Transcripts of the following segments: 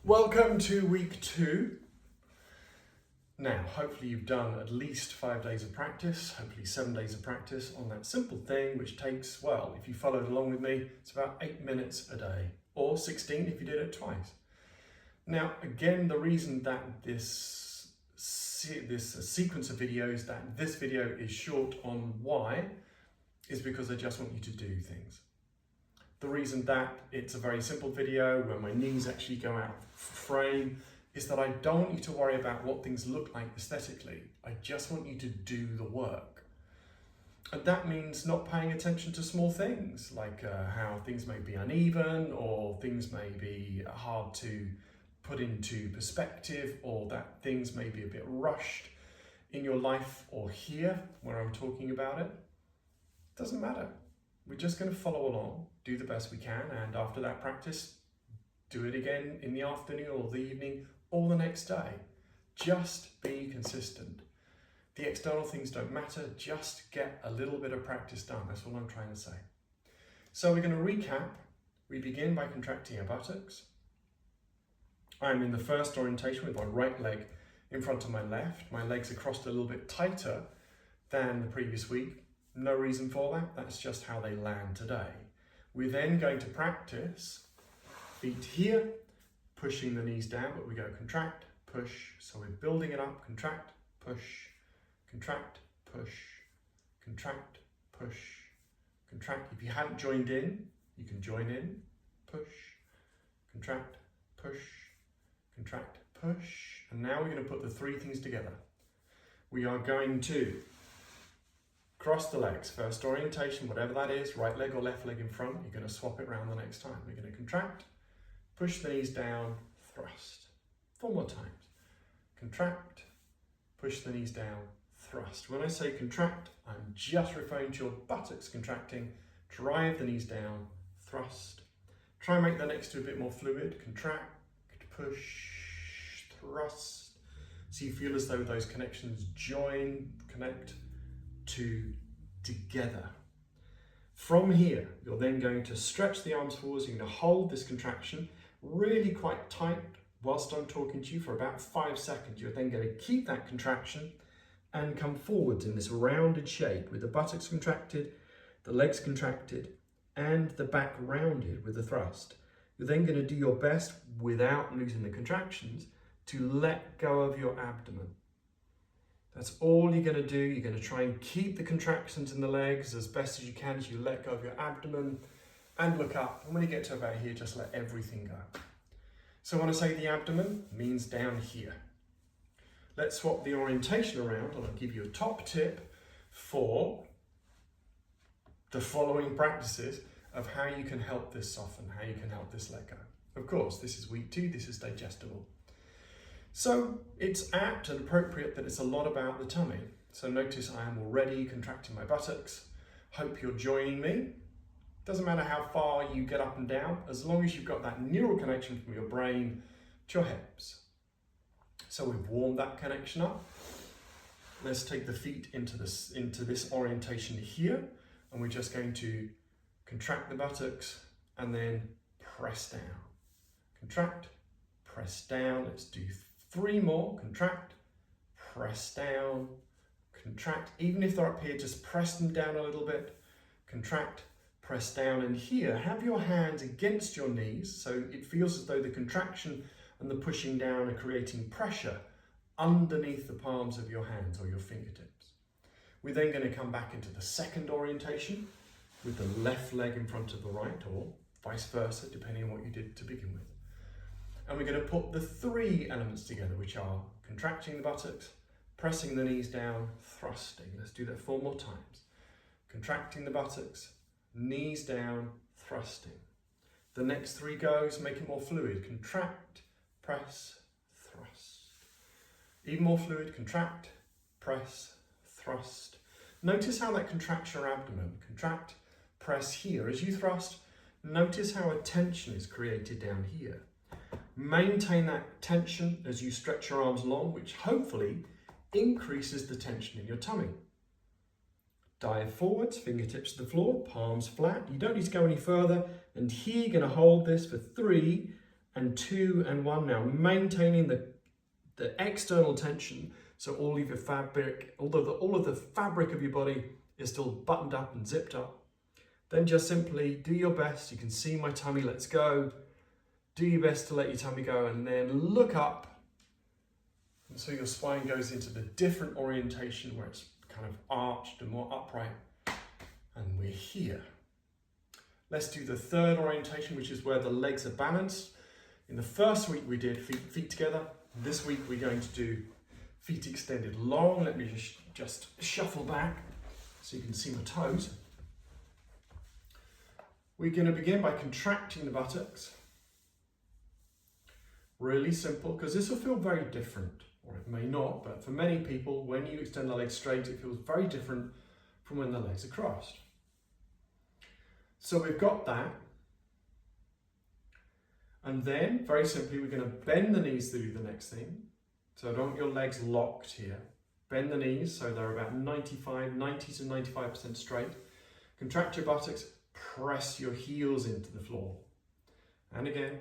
Welcome to week 2. Now, hopefully you've done at least 5 days of practice, hopefully 7 days of practice on that simple thing, which takes, well, if you followed along with me, it's about 8 minutes a day, or 16 if you did it twice. Now, again, the reason that this sequence of videos, that this video is short on why, is because I just want you to do things. The reason that it's a very simple video where my knees actually go out of frame is that I don't want you to worry about what things look like aesthetically. I just want you to do the work. And that means not paying attention to small things like how things may be uneven, or things may be hard to put into perspective, or that things may be a bit rushed in your life or here where I'm talking about it. It doesn't matter. We're just going to follow along, do the best we can, and after that practice, do it again in the afternoon or the evening or the next day. Just be consistent. The external things don't matter, just get a little bit of practice done. That's what I'm trying to say. So we're going to recap. We begin by contracting our buttocks. I'm in the first orientation with my right leg in front of my left. My legs are crossed a little bit tighter than the previous week. No reason for that, that's just how they land today. We're then going to practice feet here, pushing the knees down, but we go contract, push. So we're building it up, contract, push, contract, push, contract, push, contract. If you hadn't joined in, you can join in, push, contract, push, contract, push. And now we're going to put the 3 things together. We are going to cross the legs, first orientation, whatever that is, right leg or left leg in front, you're going to swap it around the next time. We're going to contract, push the knees down, thrust. 4 more times. Contract, push the knees down, thrust. When I say contract, I'm just referring to your buttocks contracting, drive the knees down, thrust. Try and make the next 2 a bit more fluid. Contract, push, thrust. So you feel as though those connections connect together. From here, you're then going to stretch the arms forwards. You're going to hold this contraction really quite tight whilst I'm talking to you for about 5 seconds. You're then going to keep that contraction and come forwards in this rounded shape with the buttocks contracted, the legs contracted, and the back rounded with the thrust. You're then going to do your best, without losing the contractions, to let go of your abdomen. That's all you're going to do. You're going to try and keep the contractions in the legs as best as you can as you let go of your abdomen and look up. And when you get to about here, just let everything go. So when I say the abdomen, it means down here. Let's swap the orientation around, and I'll give you a top tip for the following practices of how you can help this soften, how you can help this let go. Of course, this is week 2, this is digestible. So it's apt and appropriate that it's a lot about the tummy. So notice I am already contracting my buttocks. Hope you're joining me. Doesn't matter how far you get up and down, as long as you've got that neural connection from your brain to your hips. So we've warmed that connection up. Let's take the feet into this orientation here, and we're just going to contract the buttocks and then press down. Contract, press down. Let's do 3 more. Contract, press down, contract. Even if they're up here, just press them down a little bit. Contract, press down. And here, have your hands against your knees so it feels as though the contraction and the pushing down are creating pressure underneath the palms of your hands or your fingertips. We're then going to come back into the second orientation with the left leg in front of the right, or vice versa, depending on what you did to begin with. And we're going to put the 3 elements together, which are contracting the buttocks, pressing the knees down, thrusting. Let's do that 4 more times. Contracting the buttocks, knees down, thrusting. The next 3 goes, make it more fluid. Contract, press, thrust. Even more fluid, contract, press, thrust. Notice how that contracts your abdomen. Contract, press here. As you thrust, notice how a tension is created down here. Maintain that tension as you stretch your arms long, which hopefully increases the tension in your tummy. Dive forwards, fingertips to the floor, palms flat. You don't need to go any further. And here you're going to hold this for 3 and 2 and 1 now, maintaining the external tension, so all of your fabric, all of the fabric of your body is still buttoned up and zipped up. Then just simply do your best. You can see my tummy, let's go. Do your best to let your tummy go, and then look up. And so your spine goes into the different orientation where it's kind of arched and more upright. And we're here. Let's do the third orientation, which is where the legs are balanced. In the first week we did feet together. This week we're going to do feet extended long. Let me just shuffle back so you can see my toes. We're going to begin by contracting the buttocks. Really simple, because this will feel very different, or it may not, but for many people, when you extend the legs straight, it feels very different from when the legs are crossed. So we've got that. And then, very simply, we're going to bend the knees to do the next thing. So don't want your legs locked here. Bend the knees so they're about 90 to 95% straight. Contract your buttocks, press your heels into the floor. And again,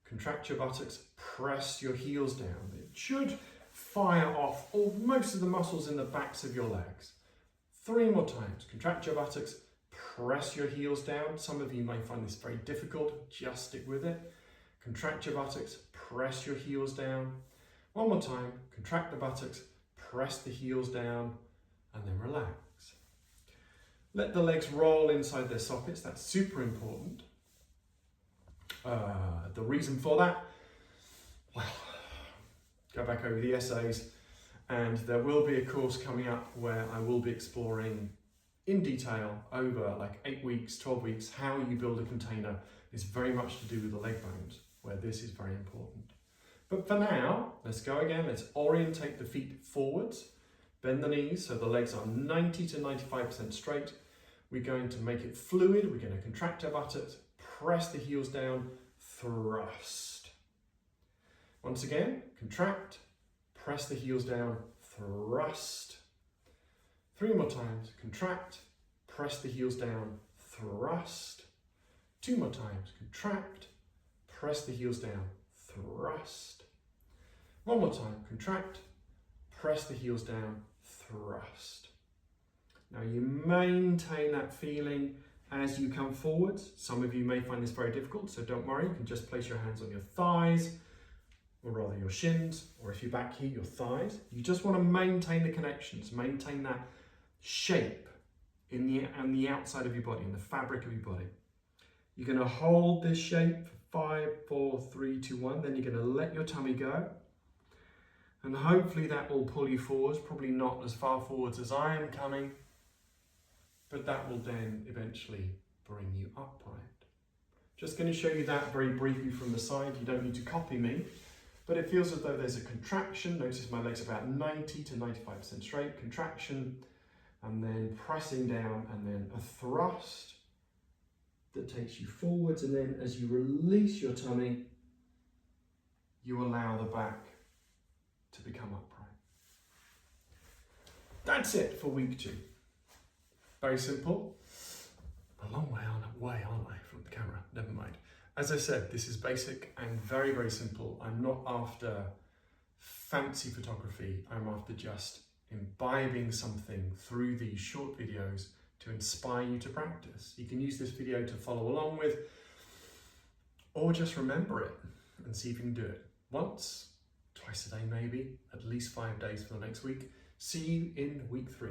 contract your buttocks, press your heels down. It should fire off most of the muscles in the backs of your legs. 3 more times. Contract your buttocks, press your heels down. Some of you may find this very difficult. Just stick with it. Contract your buttocks, press your heels down. 1 more time. Contract the buttocks, press the heels down, and then relax. Let the legs roll inside their sockets. That's super important. The reason for that, well, go back over the essays, and there will be a course coming up where I will be exploring in detail over like 8 weeks, 12 weeks, how you build a container. It's very much to do with the leg bones, where this is very important. But for now, let's go again. Let's orientate the feet forwards, bend the knees so the legs are 90 to 95% straight. We're going to make it fluid. We're going to contract our buttocks, press the heels down, thrust. Once again, contract, press the heels down, thrust. 3 more times, contract, press the heels down, thrust. 2 more times, contract, press the heels down, thrust. 1 more time, contract, press the heels down, thrust. Now you maintain that feeling as you come forwards. Some of you may find this very difficult, so don't worry. You can just place your hands on your thighs, or rather your shins, or if you're back here, your thighs. You just want to maintain the connections, maintain that shape in the outside of your body, in the fabric of your body. You're going to hold this shape for 5, 4, 3, 2, 1. Then you're going to let your tummy go. And hopefully that will pull you forwards, probably not as far forwards as I am coming, but that will then eventually bring you upright. Just going to show you that very briefly from the side. You don't need to copy me, but it feels as though there's a contraction. Notice my legs about 90 to 95% straight, contraction, and then pressing down, and then a thrust that takes you forwards, and then as you release your tummy, you allow the back to become upright. That's it for week 2. Very simple. A long way, aren't I, from the camera? Never mind. As I said, this is basic and very, very simple. I'm not after fancy photography. I'm after just imbibing something through these short videos to inspire you to practice. You can use this video to follow along with, or just remember it and see if you can do it once, twice a day maybe, at least 5 days for the next week. See you in week 3.